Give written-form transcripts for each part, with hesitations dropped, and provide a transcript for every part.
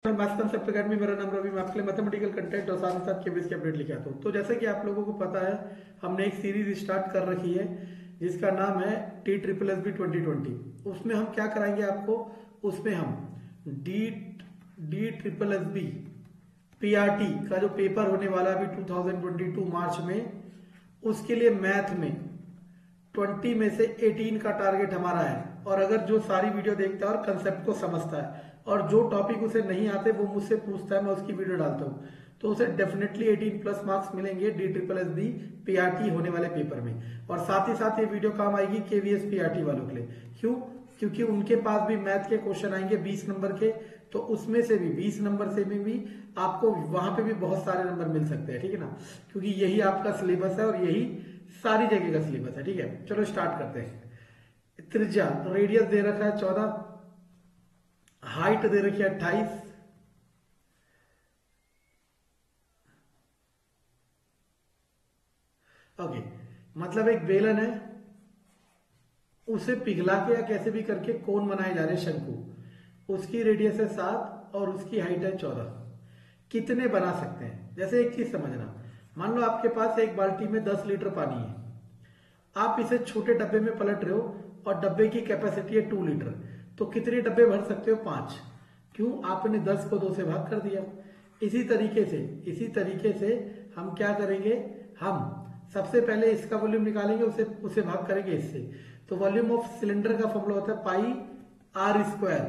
Maths concept academy, मेरा नाम रवि। मैं आपके लिए मैथमेटिकल कंटेंट और साथ ही साथ केबीएस की अपडेट लेके आता हूँ। तो जैसे कि आप लोगों को पता है, हमने एक सीरीज स्टार्ट कर रखी है जिसका नाम है TSSB 2020। उसमें हम क्या कराएंगे आपको, उसमें हम DSSB PRT का जो पेपर होने वाला है अभी 2022 मार्च में, उसके लिए मैथ में 20 में से 18 का टारगेट हमारा है। और अगर जो सारी वीडियो देखता है और कंसेप्ट को समझता है और जो टॉपिक उसे नहीं आते वो मुझसे पूछता है, मैं उसकी वीडियो डालता हूँ, तो उसे डेफिनेटली 18 प्लस मार्क्स मिलेंगे DSSB PRT होने वाले पेपर में। और साथ ही साथ ये वीडियो काम आएगी KVS PRT वालों के लिए। क्यों? क्योंकि उनके पास भी मैथ के क्वेश्चन आएंगे 20 नंबर के, तो उसमें से भी 20 नंबर से भी आपको वहां पे भी बहुत सारे नंबर मिल सकते हैं, ठीक है ना। क्योंकि यही आपका सिलेबस है और यही सारी जगह का सिलेबस है, ठीक है। चलो स्टार्ट करते हैं। त्रिज्या, रेडियस दे रखा है 14, हाइट दे रखी है 28, ओके। मतलब एक बेलन है, उसे पिघला के या कैसे भी करके कोन बनाए जा रहे हैं, शंकु। उसकी रेडियस है 7 और उसकी हाइट है 14। कितने बना सकते हैं? जैसे एक चीज समझना, मान लो आपके पास एक बाल्टी में 10 लीटर पानी है, आप इसे छोटे डब्बे में पलट रहे हो और डब्बे की कैपेसिटी है 2 लीटर, तो कितने डब्बे भर सकते हो? 5। क्यों? आपने 10 को 2 से भाग कर दिया। इसी तरीके से हम क्या करेंगे, हम सबसे पहले इसका वॉल्यूम निकालेंगे, उसे उसे भाग करेंगे इससे। तो वॉल्यूम ऑफ सिलेंडर का फॉर्मूला होता है pi r square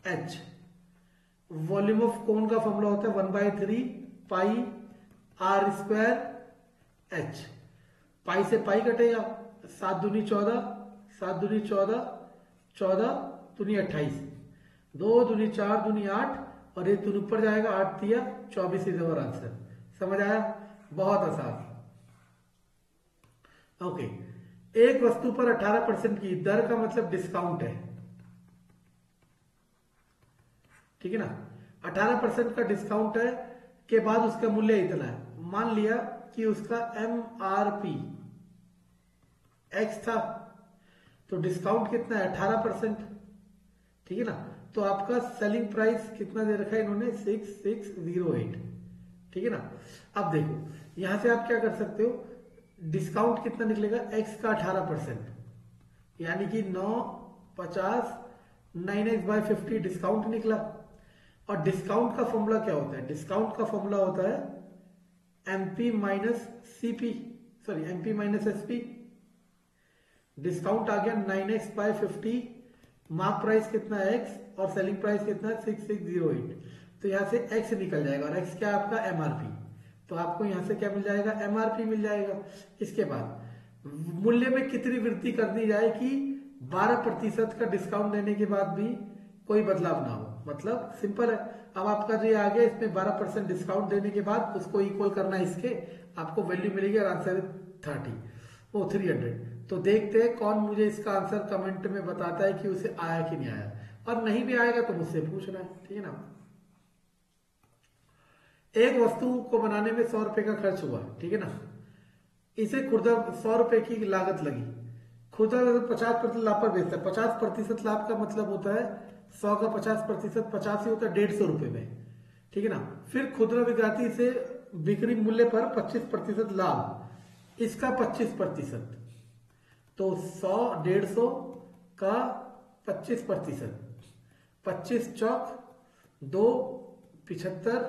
h. Volume of cone का फॉर्मूला होता है 1/3 pi r square h. Pi से पाई कटेगा, 7 दूनी 14, 7 दूनी 14, 14 दूनी 28, 2 दूनी 4 दूनी 8, और एक दूनी ऊपर जाएगा, 8 तिया 24 इज अवर आंसर। समझ आया? बहुत आसान। ओके। एक वस्तु पर 18% की दर का मतलब डिस्काउंट है, ठीक है ना। 18% का डिस्काउंट है के बाद उसका मूल्य इतना है। मान लिया कि उसका MRP X था, तो डिस्काउंट कितना है? 18%, ठीक है ना। तो आपका सेलिंग प्राइस कितना दे रखा है इन्होंने? 6608, ठीक है ना। अब देखो, यहां से आप क्या कर सकते हो, डिस्काउंट कितना निकलेगा? X का 18%, यानी कि 950, 9x/50 डिस्काउंट निकला। और डिस्काउंट का फॉर्मूला क्या होता है? डिस्काउंट का फॉर्मूला होता है MP minus CP, sorry MP minus SP। Discount आ गया 9x/50, मार्क प्राइस कितना है? X, और सेलिंग प्राइस कितना है? 6608। तो यहां से X निकल जाएगा, और X क्या है आपका? MRP। तो आपको यहां से क्या मिल जाएगा? MRP मिल जाएगा। इसके बाद मूल्य में कितनी वृद्धि कर दी जाए कि 12% का डिस्काउंट देने के बाद भी कोई बदलाव ना हो। मतलब सिंपल है, अब आपका जो ये आ गया, इसमें 12% डिस्काउंट देने के बाद उसको इक्वल करना है इसके, आपको वैल्यू मिलेगी और आंसर 300। तो देखते हैं कौन मुझे इसका आंसर कमेंट में बताता है कि उसे आया कि नहीं आया, और नहीं भी आएगा तो मुझसे पूछना है, ठीक है ना। एक वस्तु को बनाने में 100 रुपए का खर्च हुआ, ठीक है ना। इसे खुर्दा 100 रुपए की लागत लगी, खुर्दा 50% लाभ पर बेचता है। 50% लाभ का मतलब होता है 100 का 50%, 50 ही होता है 150 रुपए में, ठीक है ना। फिर खुदरा विक्रेता से बिक्री मूल्य पर 25% लाभ, इसका 25%, तो 100 150 का 25%, 25 चौक 2 75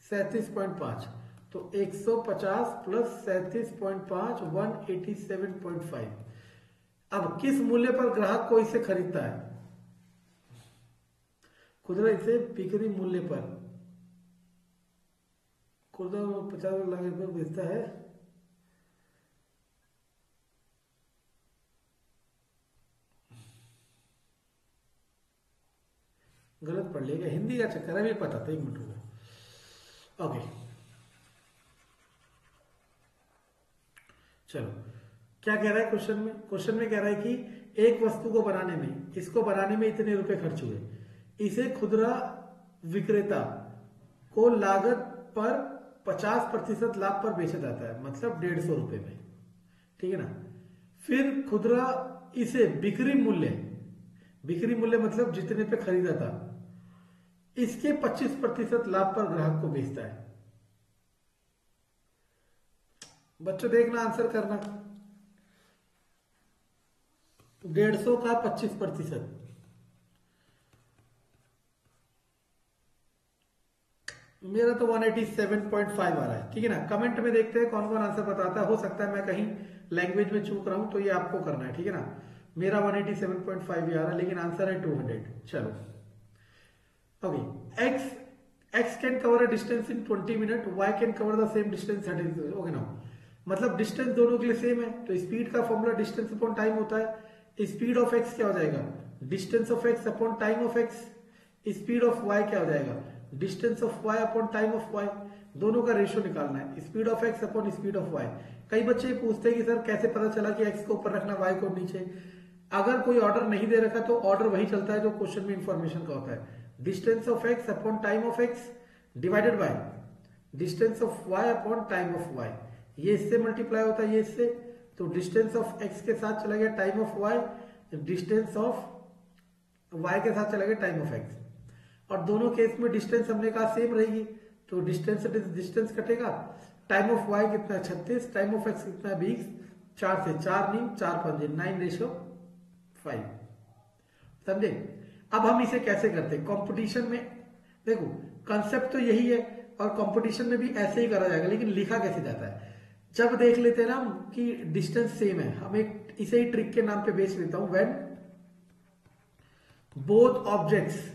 37.5, तो 150 प्लस 37.5 187.5। अब किस मूल्य पर ग्राहक को इसे खरीदता है? खुदरा इसे बिक्री मूल्य पर, खुदरा 50 लाख रुपए बेचता है, गलत पढ़ लिया, हिंदी का चक्कर है, भी पता था, 1 मिनट हुआ। ओके, चलो क्या कह रहा है क्वेश्चन में? क्वेश्चन में कह रहा है कि एक वस्तु को बनाने में, इसको बनाने में इतने रुपए खर्च हुए, इसे खुदरा विक्रेता को लागत पर 50% लाभ पर बेचा जाता है, मतलब 150 रुपए में, ठीक है ना। फिर खुदरा इसे बिक्री मूल्य मतलब जितने पे खरीदा था, इसके 25% लाभ पर ग्राहक को बेचता है। बच्चों देखना, आंसर करना। 150 का 25%, मेरा तो 187.5 आ रहा है। ठीक है ना, कमेंट में देखते हैं कौन कौन आंसर बताता है। हो सकता है मैं कहीं लैंग्वेज में चूक रहा हूं, तो ये आपको करना है। ठीक है ना, मेरा 187.5 ही आ रहा है, लेकिन आंसर है 200। चलो okay, X can cover a distance in 20 minute, Y can cover the same distance. Okay ना, मतलब डिस्टेंस दोनों के लिए सेम है, तो स्पीड का फॉर्मूला डिस्टेंस अपॉन टाइम होता है। स्पीड ऑफ एक्स क्या हो जाएगा, distance of X upon time of X. Speed of Y क्या हो जाएगा, distance of Y upon time of Y. दोनों का रेशियो निकालना है, speed of X upon speed of Y. कई बच्चे पूछते हैं कि सर कैसे पता चला कि एक्स को ऊपर रखना वाई को नीचे। अगर कोई ऑर्डर नहीं दे रखा तो ऑर्डर वही चलता है जो क्वेश्चन में इंफॉर्मेशन का होता है। Distance of X upon time of X divided by distance of Y upon time of Y. ये इससे मल्टीप्लाई होता है, ये इससे, तो डिस्टेंस ऑफ एक्स के साथ चला गया time of Y, distance of Y के साथ चला गया टाइम ऑफ एक्स। और दोनों केस में डिस्टेंस हमने कहा सेम रहेगी, तो डिस्टेंस डिस्टेंस कटेगा। टाइम ऑफ वाई कितना है 36, टाइम ऑफ एक्स कितना है 20, 4 से 4 नहीं 4 5 9:5। समझे। अब हम इसे कैसे करते हैं कंपटीशन में, देखो कंसेप्ट तो यही है और कंपटीशन में भी ऐसे ही करा जाएगा, लेकिन लिखा कैसे जाता है जब देख लेते हैं ना हम कि डिस्टेंस सेम है। हम एक इसे ही ट्रिक के नाम पे बेच लेता हूं, when both objects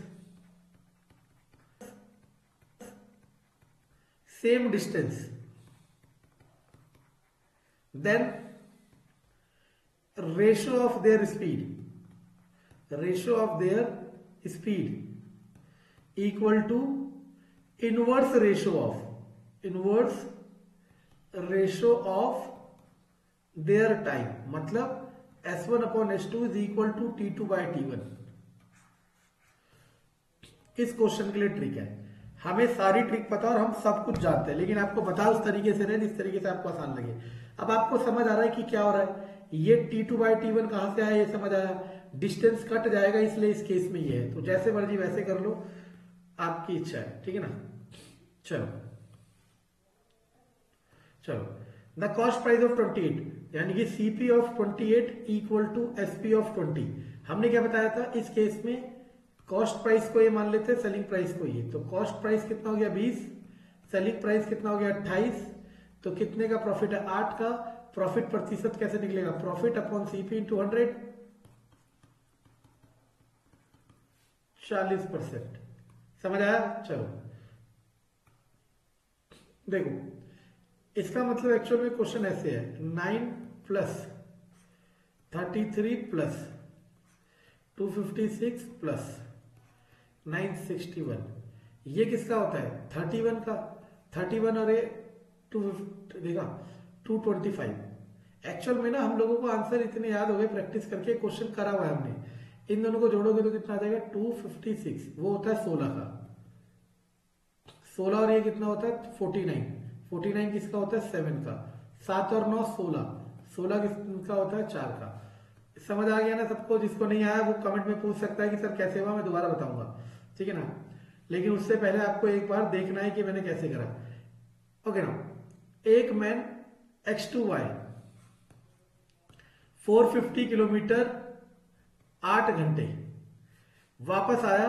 same distance, then ratio of their speed equal to inverse ratio of their time। मतलब S1 upon S2 is equal to T2 by T1। इस क्वेश्चन के लिए ट्रिक है, हमें सारी ट्रिक पता और हम सब कुछ जानते हैं, लेकिन आपको बता उस तरीके से नहीं जिस तरीके से आपको आसान लगे। अब आपको समझ आ रहा है कि क्या हो रहा है, ये T2 by T1 कहां से आया, ये समझ आया। डिस्टेंस कट जाएगा इसलिए इस केस में ये है, तो जैसे मर्जी वैसे कर लो, आपकी इच्छा है। ठीक है ना, चलो द कॉस्ट प्राइस ऑफ 28 यानी कि CP of 28 equal to SP of 20। हमने क्या बताया था इस केस में, कॉस्ट प्राइस को ये मान लेते हैं, सेलिंग प्राइस को ये, तो कॉस्ट प्राइस कितना हो गया 20, सेलिंग प्राइस कितना हो गया 28, तो कितने का प्रॉफिट है 8 का। प्रॉफिट प्रतिशत कैसे निकलेगा, प्रॉफिट अपॉन CP इंटू 100, 40%। समझ आया। चलो देखो, इसका मतलब एक्चुअल में क्वेश्चन ऐसे है, 9 प्लस 33 प्लस 256 प्लस 961, ये किसका होता है 31 का। 31 और ये 250 देखा 225। एक्चुअल में ना हम लोगों को आंसर इतने याद हो गए प्रैक्टिस करके, क्वेश्चन करा हुआ है हमने। इन दोनों को जोड़ोगे तो कितना आ जाएगा 256, वो होता है 16 का। 16 और ये कितना होता है 49, 49 किसका होता है 7 का। 7 और 9 16, 16 किसका होता है 4 का। समझ आ गया ना सबको। जिसको नहीं आया वो कमेंट में पूछ सकता है कि सर कैसे हुआ, मैं दोबारा बताऊंगा। ठीक है ना, लेकिन उससे पहले आपको एक बार देखना है कि मैंने कैसे करा। ओके ना, एक मैन X2Y 450 किलोमीटर 8 घंटे, वापस आया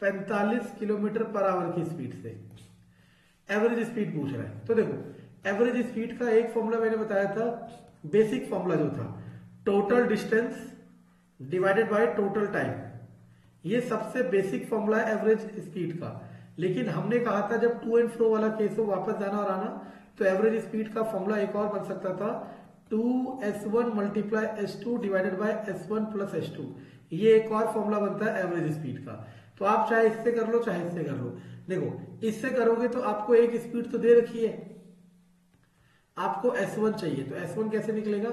45 किलोमीटर पर आवर की स्पीड से। एवरेज स्पीड पूछ रहा है, तो देखो एवरेज स्पीड का एक फॉर्मूला मैंने बताया था, बेसिक फॉर्मूला जो था total distance divided by total time. ये सबसे बेसिक फॉर्मूला है एवरेज स्पीड का। लेकिन हमने कहा था जब टू एंड फ्रो वाला केस हो, वापस जाना और आना, तो एवरेज स्पीड का फॉर्मूला एक और बन सकता था, 2S1 multiply S2 divided by S1 plus S2। ये एक और फॉर्मूला बनता है एवरेज स्पीड का। तो आप चाहे इससे कर लो चाहे इससे कर लो। देखो इससे करोगे तो आपको एक स्पीड तो दे रखी है, आपको S1 चाहिए, तो S1 कैसे निकलेगा,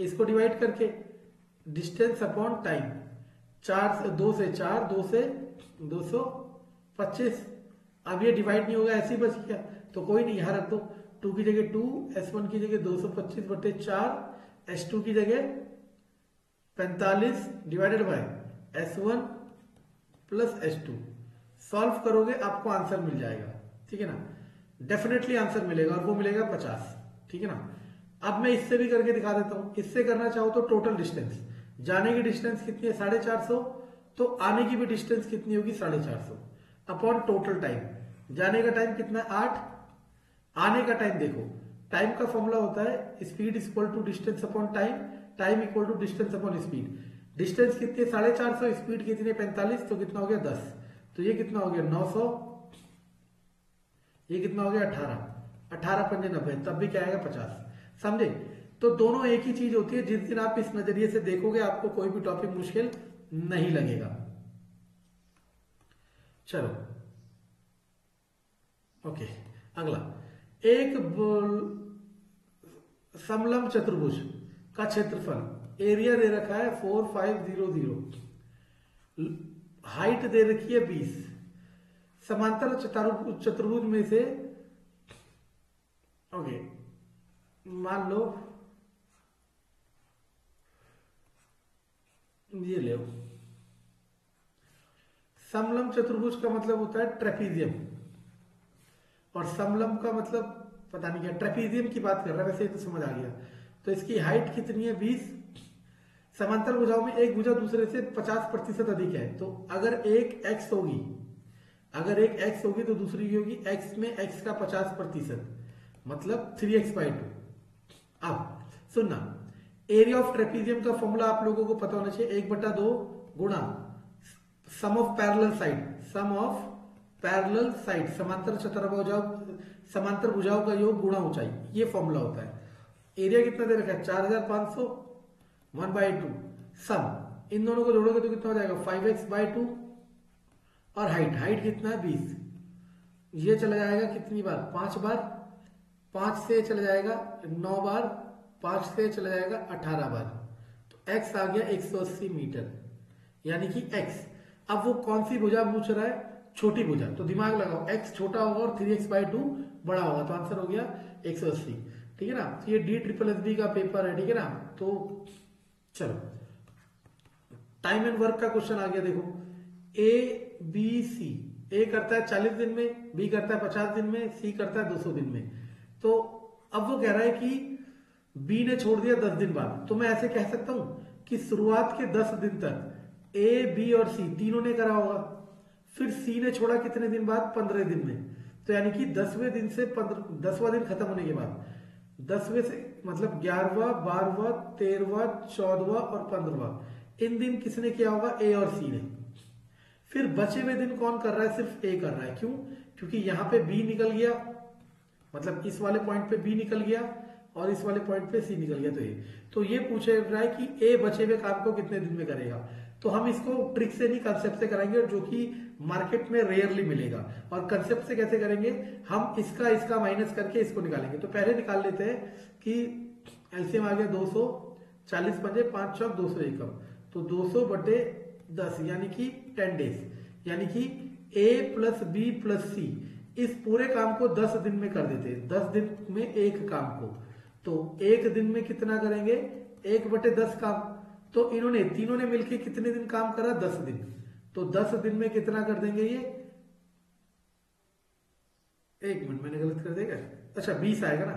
इसको डिवाइड करके डिस्टेंस अपॉन टाइम, 2 से 4, 2 से 225। अब ये डिवाइड नहीं होगा, ऐसे ही बच गया, तो कोई नहीं, यहां रख दो। 2 की जगह 2, S1 की जगह 225/4, S2 की जगह 45 divided by S1 plus S2। Solve करोगे आपको आंसर मिल जाएगा, ठीक है ना, डेफिनेटली आंसर मिलेगा और वो मिलेगा 50, ठीक है ना। अब मैं इससे भी करके दिखा देता हूं। इससे करना चाहो तो टोटल डिस्टेंस, जाने की डिस्टेंस कितनी है 450, तो आने की भी डिस्टेंस कितनी होगी 450 अपॉन टोटल टाइम। जाने का टाइम कितना है 8, आने का टाइम देखो, टाइम का फॉर्मूला होता है speed equal to distance upon time, time equal to distance upon speed. Distance कितनी है 450, स्पीड कितनी है 45, तो कितना हो गया 10, तो ये कितना हो गया 900, ये कितना हो गया 18, 18 पंजे 90, तब भी क्या आएगा 50, समझे। तो दोनों एक ही चीज होती है। जिस दिन आप इस नजरिए से देखोगे आपको कोई भी टॉपिक मुश्किल नहीं लगेगा। चलो ओके, अगला एक समलंब चतुर्भुज का क्षेत्रफल, एरिया दे रखा है 4500, हाइट दे रखी है 20, समांतर चतुर्भुज में से ओके मान लो ये ले, समलंब चतुर्भुज का मतलब होता है ट्रेपीजियम, और समलंब का मतलब पता नहीं क्या, ट्रेपीजियम की बात कर रहा है, वैसे तो समझ आ गया। तो इसकी हाइट कितनी है 20, समांतर भुजाओं में एक भुजा दूसरे से 50% अधिक है, तो अगर एक x होगी, अगर एक x होगी तो दूसरी की होगी x में x का 50%, मतलब 3x/2। अब सुनना, एरिया ऑफ ट्रेपीजियम का फॉर्मूला आप लोगों को पता होना चाहिए, 1/2 गुणा sum of parallel side, sum of parallel side, समांतर भुजाओं का योग गुणा ऊंचाई, ये फॉर्मूला होता है। एरिया कितना दे रखा है 4500, 1/2 सम, इन दोनों को जोड़ोगे तो कितना हो जाएगा 5x/2, और हाइट कितना है 20, ये चला जाएगा कितनी बार 5 बार, 5 से चला जाएगा 9 बार, 5 से चला जाएगा 18 बार, तो x आ गया 180 मीटर, यानी कि x। अब वो कौन सी भुजा पूछ रहा है, छोटी भुजा, तो दिमाग लगाओ, x छोटा होगा और 3x/2 बड़ा होगा, तो आंसर हो गया 180, ठीक है ना। तो ये DSSB का पेपर है, ठीक है ना। तो चलो टाइम एंड वर्क का क्वेश्चन आ गया, देखो ABC, A करता है 40 दिन में, B करता है 50 दिन में, C करता है 200 दिन में। तो अब वो कह रहा है कि B ने छोड़ दिया 10 दिन बाद, तो मैं ऐसे कह सकता हूं कि शुरुआत के 10 दिन तक A, B और C तीनों ने करा होगा, फिर C ने छोड़ा कितने दिन बाद 15 दिन में, तो यानी कि 10वें दिन से 10वां दिन खत्म होने के बाद 10वें से मतलब 11वां, 12वां, 13वां, 14वां और 15वां, इन दिन किसने किया होगा A और C ने। फिर बचे हुए दिन कौन कर रहा है, सिर्फ A कर रहा है, क्यों, क्योंकि यहां पे B निकल गया, मतलब इस वाले पॉइंट पे B निकल गया और इस वाले पॉइंट पे C निकल गया, तो ये पूछे रहा है कि A बचे हुए काम को कितने दिन में करेगा। तो हम इसको ट्रिक से नहीं कंसेप्ट से कराएंगे, और जो कि मार्केट में रेयरली मिलेगा। और कंसेप्ट से कैसे करेंगे, हम इसका माइनस करके इसको निकालेंगे। तो पहले निकाल लेते हैं कि एलसीएम आ गया 200, 40 पंजे 5 चौक 200 एकम, तो 200/10 यानी कि 10 डेज, यानी कि A plus B plus C इस पूरे काम को 10 दिन में कर देते हैं, 10 दिन में एक काम को। तो एक दिन में कितना करेंगे 1/10 काम, तो इन्होंने तीनों ने मिलकर कितने दिन काम करा 10 दिन, तो 10 दिन में कितना कर देंगे ये, एक मिनट मैंने गलत कर देगा, अच्छा 20 आएगा ना,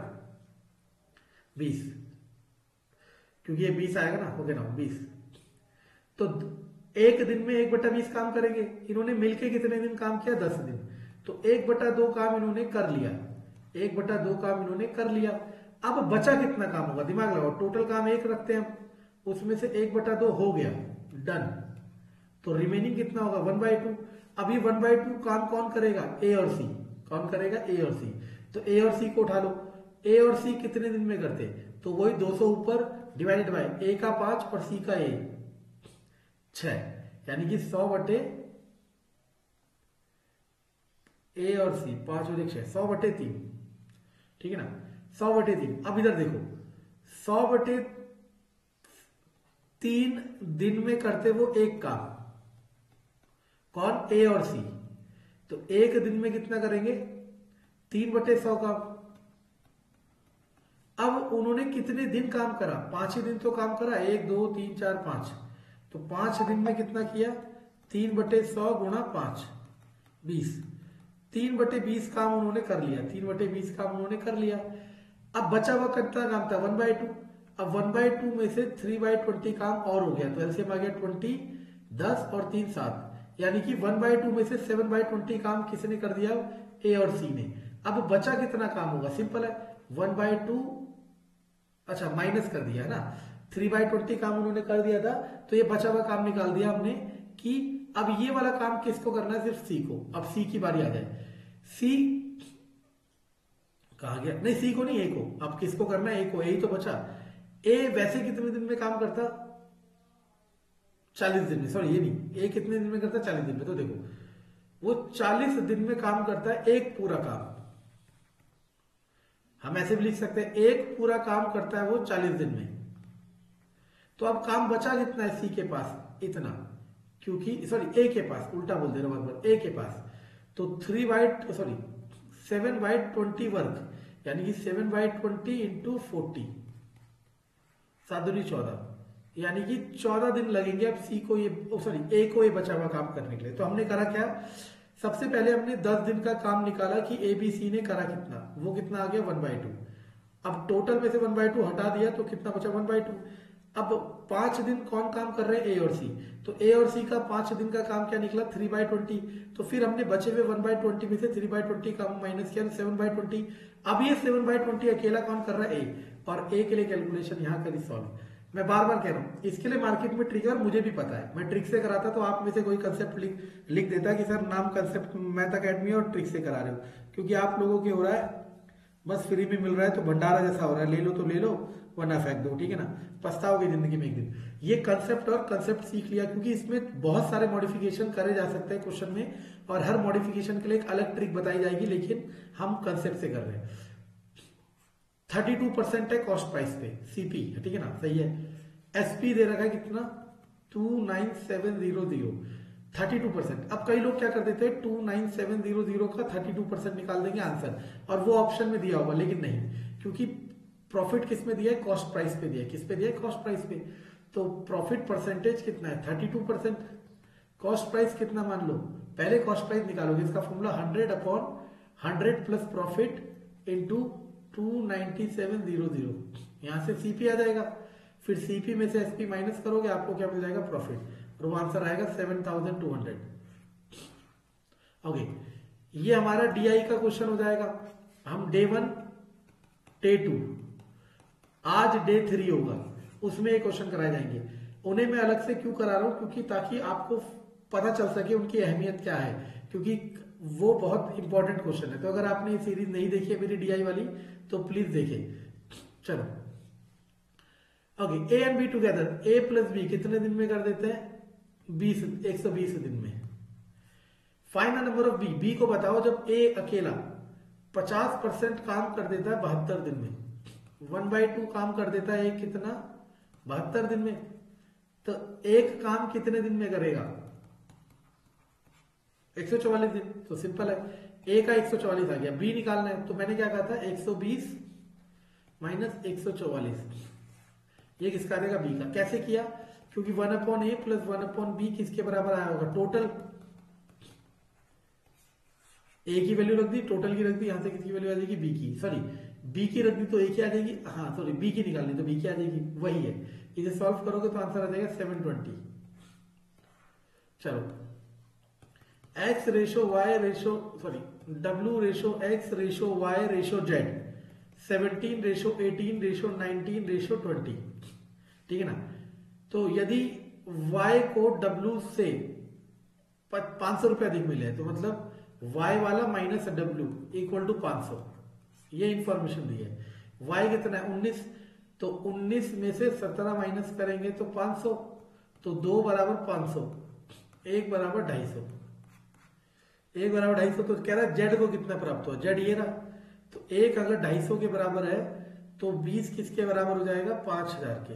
20, क्योंकि ये 20 आएगा ना, हो गया ना 20। तो एक दिन में 1/20 काम करेंगे, इन्होंने मिलके कितने दिन काम किया 10 दिन, तो 1/2 काम इन्होंने कर लिया, 1/2 काम इन्होंने कर लिया। अब बचा कितना काम होगा, दिमाग लगाओ, टोटल काम 1 रखते हैं, उसमें से 1/2 हो गया डन, तो रिमेनिंग कितना होगा 1/2। अभी 1/2 काम कौन करेगा, A और C, कौन करेगा A और C, तो A और C को उठा लो, A और C कितने दिन में करते, तो वही 200 ऊपर डिवाइडेड बाय A का 5 और C का 6, यानी कि 100/, A और C 5 और 1 6, 100/3, ठीक है ना, 100/3। अब इधर देखो 100/3 दिन में करते वो एक काम, कौन A और C, तो एक दिन में कितना करेंगे 3/100 काम। अब उन्होंने कितने दिन काम करा, 5 ही दिन तो काम करा, 1 2 3 4 5, तो 5 दिन में कितना किया 3/100 गुणा 5 20, 3/20 काम उन्होंने कर लिया, 3/20 काम उन्होंने कर लिया। अब बचा हुआ कितना काम था, 1/2। अब 1/2 में से 3/20 काम और हो गया, तो एलसीएम आ गया 20, 10 और 3 7, यानी कि 1/2 में से 7/20 काम किसने कर दिया, ए और सी ने। अब बचा कितना काम होगा, सिंपल है, 1/2, अच्छा माइनस कर दिया है ना, 3/20 काम उन्होंने कर दिया था, तो ये बचा हुआ काम निकाल दिया हमने कि अब ये वाला काम किसको करना है, सिर्फ सी को। अब सी की बारी आ जाए, सी कहा गया, नहीं सी को नहीं, ए को। अब किसको करना है, ए को, ए ही तो बचा। ए वैसे कितने दिन में काम करता, 40 दिन में, सॉरी ये नहीं, ए कितने दिन में करता, 40 दिन में। तो देखो वो 40 दिन में काम करता है एक पूरा काम, हम ऐसे भी लिख सकते हैं एक पूरा काम करता है वो 40 दिन में। तो अब काम बचा कितना है सी के पास, इतना, क्योंकि सॉरी ए के पास, उल्टा बोल दे रहा हूं बार, ए के पास। तो 7/20 वर्क, यानी कि 7/20 इंटू 40, 7 दूनी 14, यानी कि 14 दिन लगेंगे अब सी को ये, सॉरी ए को ये बचा हुआ काम करने के लिए। तो हमने करा क्या, सबसे पहले हमने 10 दिन का काम निकाला कि ए बी सी ने करा कितना, वो कितना आ गया 1/2। अब टोटल में से 1/2 हटा दिया तो कितना बचा 1/2। अब 5 दिन कौन काम कर रहे हैं, ए और सी, तो ए और सी का 5 दिन का काम क्या निकला 3/20। तो फिर हमने बचे हुए 1/20 में से 3/20 काम माइनस किया, 7/20। अब ये 7/20 अकेला कौन कर रहा है, ए, और ए के लिए कैलकुलेशन यहाँ करी सॉल्व। मैं बार बार कह रहा हूँ, इसके लिए मार्केट में ट्रिक है और मुझे भी पता है, मैं ट्रिक से कराता तो आप में से कोई कंसेप्ट लिख देता कि सर नाम कंसेप्ट मैथ अकेडमी और ट्रिक से करा रहे हो, क्योंकि आप लोगों के हो रहा है बस फ्री में मिल रहा है तो भंडारा जैसा हो रहा है, ले लो तो ले लो वरना फेंक दो, ठीक है ना, पछताओगे जिंदगी में एक दिन। ये कंसेप्ट और कंसेप्ट सीख लिया, क्योंकि इसमें बहुत सारे मॉडिफिकेशन करे जा सकते हैं क्वेश्चन में, और हर मॉडिफिकेशन के लिए एक अलग ट्रिक बताई जाएगी, लेकिन हम कंसेप्ट से कर रहे हैं। 32% है कॉस्ट प्राइस पे, सीपी, ठीक है ना, सही है। एसपी दे रखा है कितना 29700, 32%। अब कई लोग क्या कर देते हैं 29700 का 32% निकाल देंगे आंसर, और वो ऑप्शन में दिया होगा, लेकिन नहीं, क्योंकि प्रॉफिट किस में दिया है, कॉस्ट प्राइस पे दिया है। किस पे दिया है, कॉस्ट प्राइस पे। तो प्रॉफिट परसेंटेज कितना है 32%, कॉस्ट प्राइस कितना मान लो, पहले कॉस्ट प्राइस निकालोगे, इसका फॉर्मूला 100/100 प्लस प्रॉफिट इंटू 29700, यहां से सीपी आ जाएगा, फिर सीपी में से एसपी माइनस करोगे, आपको क्या मिल जाएगा प्रॉफिट, और वो आंसर आएगा 7200। ओके, ये हमारा डीआई का क्वेश्चन हो जाएगा। हम डे 1 डे 2, आज डे 3 होगा, उसमें ये क्वेश्चन कराए जाएंगे। उन्हें मैं अलग से क्यों करा रहा हूं, क्योंकि ताकि आपको पता चल सके उनकी अहमियत क्या है, क्योंकि वो बहुत इंपॉर्टेंट क्वेश्चन है। तो अगर आपने ये सीरीज नहीं देखी है मेरी डीआई वाली तो प्लीज देखें। चलो okay, A and B together, A plus B कितने दिन में कर देते हैं 120 दिन में। Find the number of B, B को बताओ जब ए अकेला 50% काम कर देता है 72 दिन में, 1/2 काम कर देता है एक कितना 72 दिन में, तो एक काम कितने दिन में करेगा 144 दिन। तो सिंपल है, ए का 144 आ गया, बी निकालना है, तो मैंने क्या कहा था 120 माइनस 144, ये किसका देगा बी का। कैसे किया, क्योंकि 1/a प्लस 1/b किसके बराबर आया होगा, टोटल, ए की वैल्यू रख दी, टोटल की रख दी, यहां से किसकी वैल्यू आ जाएगी बी की, सॉरी बी की रख दी तो ए की आ जाएगी, हाँ सॉरी बी की निकालनी तो बी की आ जाएगी, वही है। इसे सॉल्व करोगे तो आंसर आ जाएगा 720। चलो x ratio y ratio sorry w ratio x ratio y ratio z, 17:18 ratio 19 ratio 20, ठीक है ना। तो यदि y को w से 500 रुपए अधिक मिले तो मतलब y वाला माइनस w इक्वल टू 500, ये इंफॉर्मेशन दी है। y कितना है 19, तो 19 में से 17 माइनस करेंगे तो 500, तो 2 बराबर 500, 1 बराबर 250, 1 बराबर 250। तो कह रहा है z को कितना प्राप्त हुआ, z ये रहा, तो 1 अगर 250 के बराबर है तो 20 किसके बराबर हो जाएगा 5000 के।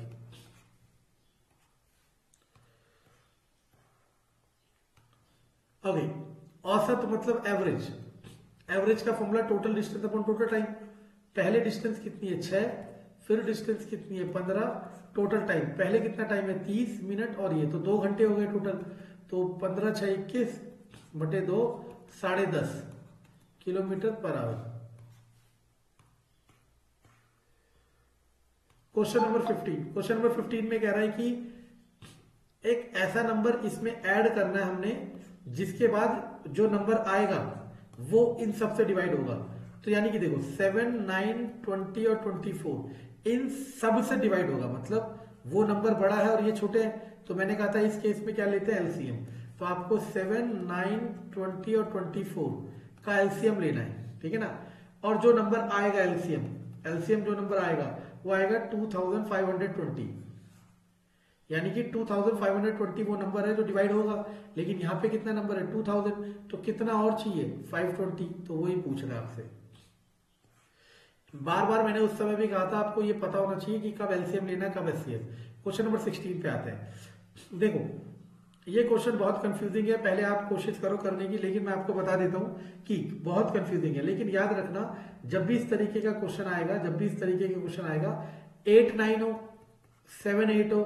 ओके, औसत मतलब एवरेज, एवरेज का formula total distance upon total time. पहले डिस्टेंस कितनी है 6, फिर डिस्टेंस कितनी है 15, टोटल टाइम पहले कितना टाइम है 30 मिनट, और ये तो 2 घंटे हो गए टोटल, तो 15 6 21 बटे 2 10.5 kilometre per our. Question number 15 में कह रहा है कि एक ऐसा नंबर इसमें ऐड करना है हमने जिसके बाद जो नंबर आएगा वो इन सब से डिवाइड होगा। तो यानी कि देखो 7, 9, 20 और 24 इन सब से डिवाइड होगा, मतलब वो नंबर बड़ा है और ये छोटे हैं। तो मैंने कहा था इस केस में क्या लेते हैं, एलसीएम। तो आपको 7, 9, 20 और 24 का एलसीएम लेना है, ठीक है ना। और जो नंबर आएगा एलसीएम जो नंबर आएगा वो आएगा 2520, यानी कि 2520 वो नंबर है जो डिवाइड होगा। लेकिन यहाँ पे कितना नंबर है 2000, तो कितना और चाहिए 520, तो वही पूछ रहा है आपसे। बार बार मैंने उस समय भी कहा था आपको ये पता होना चाहिए कि कब एलसीएम लेना है कब एचसीएफ। क्वेश्चन नंबर 16 पे आते हैं। देखो ये क्वेश्चन बहुत कंफ्यूजिंग है, पहले आप कोशिश करो करने की, लेकिन मैं आपको बता देता हूं कि बहुत कंफ्यूजिंग है। लेकिन याद रखना जब भी इस तरीके का क्वेश्चन आएगा, 8, 9 हो, 7, 8 हो,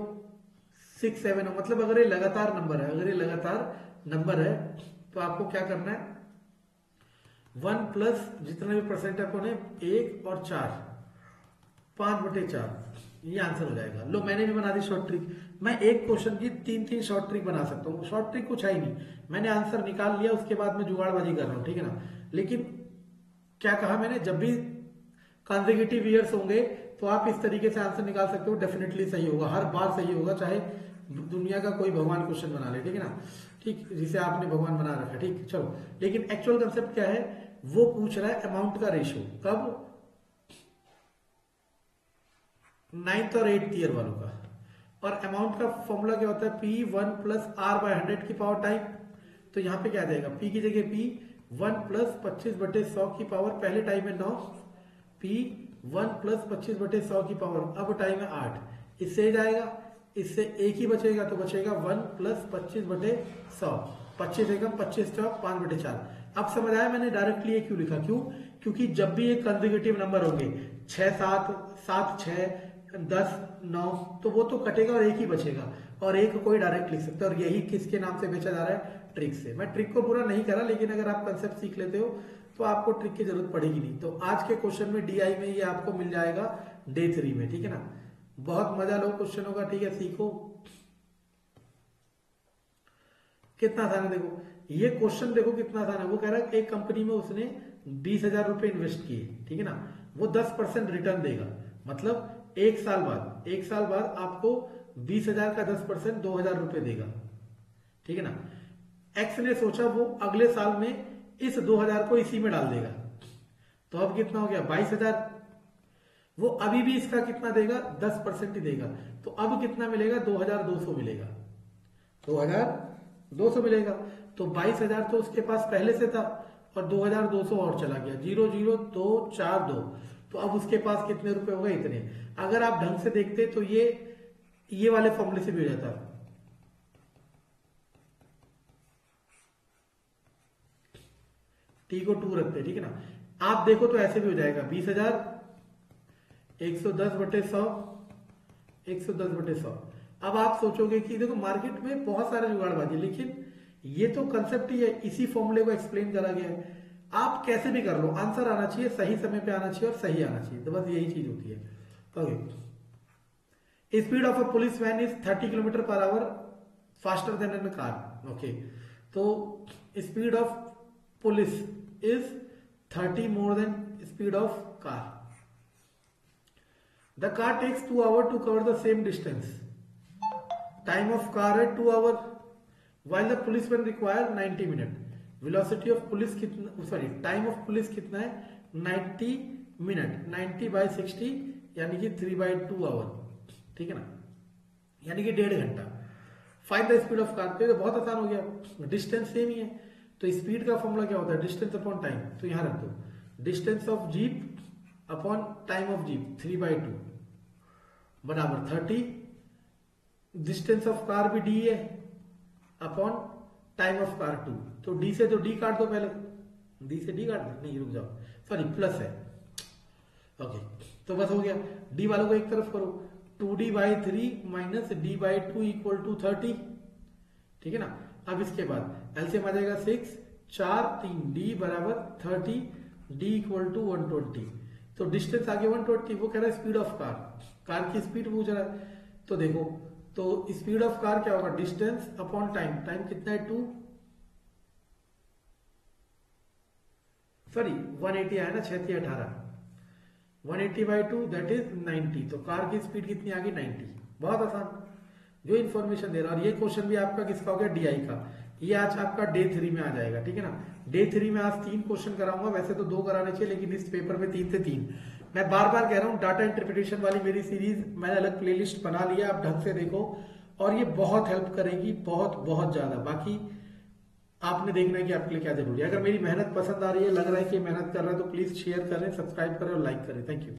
6, 7 हो, मतलब अगर ये लगातार नंबर है तो आपको क्या करना है 1 प्लस जितना भी परसेंट है अपने 1 और 4, 5/4, ये आंसर हो जाएगा। लो मैंने भी बना दी शॉर्ट ट्रिक। मैं एक क्वेश्चन की 3 शॉर्ट ट्रिक बना सकता हूँ। शॉर्ट ट्रिक कुछ है ही नहीं, मैंने आंसर निकाल लिया, उसके बाद मैं जुगाड़बाजी कर रहा हूँ, ठीक है ना। लेकिन क्या कहा मैंने, जब भी कंसेक्यूटिव ईयर्स होंगे तो आप इस तरीके से आंसर निकाल सकते हो, डेफिनेटली सही होगा, हर बार सही होगा, चाहे दुनिया का कोई भगवान क्वेश्चन बना ले, ठीक है ना। ठीक, जिसे आपने भगवान बना रखा है, ठीक, चलो। लेकिन एक्चुअल कंसेप्ट क्या है, वो पूछ रहा है अमाउंट का रेशियो, कब 9th और 8th ईयर वालों का। और अमाउंट का फॉर्मूला क्या होता है, P1 प्लस R/100 की पावर टाइम। तो यहां पे क्या आ जाएगा, P की जगह P1 प्लस 25/100 की पावर, पहले टाइम है 9, P1 प्लस 25/100 की पावर, अब टाइम है 8, इससे जाएगा, इससे एक ही बचेगा, तो बचेगा 1 प्लस 25/100, 25 एकम 25 चौक 5/4। अब समझ आया मैंने डायरेक्टली ये क्यों लिखा, क्यों, क्योंकि जब भी एक कंसेक्यूटिव नंबर होंगे 6, 7, 7, 6, 10, 9, तो वो तो कटेगा और एक ही बचेगा, और एक कोई डायरेक्ट लिख सकता है। और यही किसके नाम से बेचा जा रहा है, ट्रिक से। मैं ट्रिक को पूरा नहीं करा, लेकिन अगर आप कंसेप्ट सीख लेते हो तो आपको ट्रिक की जरूरत पड़ेगी नहीं। तो आज के क्वेश्चन में डीआई में ये आपको मिल जाएगा डे 3 में, ठीक है ना। बहुत मजा लो क्वेश्चनों का, ठीक है, सीखो। कितना आसान है देखो, ये क्वेश्चन देखो कितना आसान है। वो कह रहा है एक कंपनी में उसने 20,000 रुपए इन्वेस्ट किए, ठीक है ना, वो 10% रिटर्न देगा, मतलब एक साल बाद आपको 20,000 का 10% 2,000 रुपए देगा, ठीक है ना। एक्स ने सोचा वो अगले साल में इस 2,000 को इसी में डाल देगा, तो अब कितना हो गया 22,000। वो अभी भी इसका कितना देगा, 10% ही देगा, तो अब कितना मिलेगा 2,200 मिलेगा, 2,200 मिलेगा। तो 22,000 तो उसके पास पहले से था और 2,200 और चला गया, 00242, तो अब उसके पास कितने रुपए हो गए, इतने। अगर आप ढंग से देखते तो ये वाले फॉर्मूले से भी हो जाता, टी को 2 रखते, ठीक है ना। आप देखो तो ऐसे भी हो जाएगा 20,000 110/100, 110/100। अब आप सोचोगे कि देखो मार्केट में बहुत सारे जुगाड़बाजी, लेकिन ये तो कंसेप्ट ही है, इसी फॉर्मूले को एक्सप्लेन करा गया है। आप कैसे भी कर लो, आंसर आना चाहिए, सही समय पे आना चाहिए और सही आना चाहिए, तो बस यही चीज होती है। Okay, speed of a police van is 30 kilometre per hour faster than an car. Okay, तो speed of police is 30 more than speed of car. The car takes 2 hours to cover the same distance. Time of car है 2 hours, while the policeman require 90 minutes. Velocity of police कितना, sorry time of police कितना है 90 minute, 90/60 यानी कि 3/2 our, ठीक है ना, यानी कि 1.5 घंटा। Find the speed of car, तो बहुत आसान हो गया, डिस्टेंस सेम ही है, तो स्पीड का फॉर्मूला क्या होता है, डिस्टेंस अपॉन टाइम। तो यहां रख दो, distance of jeep upon time of jeep 3/2 बराबर 30, डिस्टेंस ऑफ कार भी डी है अपॉन टाइम ऑफ कार 2, तो डी से तो डी काट दो, पहले डी से डी काट दो, नहीं रुक जाओ, सॉरी प्लस है। ओके, तो बस हो गया, डी वालों को एक तरफ करो, 2D/3 minus D/2 equal to 30, ठीक है ना। अब इसके बाद एलसीएम आ जाएगा 6, 4 3 डी बराबर 30, डी इक्वल टू 120। तो डिस्टेंस आगे 120, वो कह रहा है स्पीड ऑफ कार की स्पीड पूछ रहा है। तो देखो, तो स्पीड ऑफ कार क्या होगा, डिस्टेंस अपॉन टाइम। टाइम कितना है 2, सॉरी 180 आया ना, 6 3 18, 180 बाई 2 दैट इज 90। तो कार की स्पीड कितनी आ गई 90। बहुत आसान, जो इन्फॉर्मेशन दे रहा है। और ये क्वेश्चन भी आपका किसका हो गया, डीआई का। ये आज आपका डे 3 में आ जाएगा, ठीक है ना। डे 3 में आज 3 क्वेश्चन कराऊंगा, वैसे तो 2 कराने चाहिए, लेकिन इस पेपर में 3 से 3। मैं बार बार कह रहा हूँ, डाटा इंटरप्रिटेशन वाली मेरी सीरीज मैंने अलग प्लेलिस्ट बना लिया, आप ढंग से देखो, और ये बहुत हेल्प करेगी, बहुत बहुत ज्यादा। बाकी आपने देखना है कि आपके लिए क्या जरूरी है। अगर मेरी मेहनत पसंद आ रही है, लग रहा है कि मेहनत कर रहा है, तो प्लीज शेयर करें, सब्सक्राइब करें और लाइक करें। Thank you.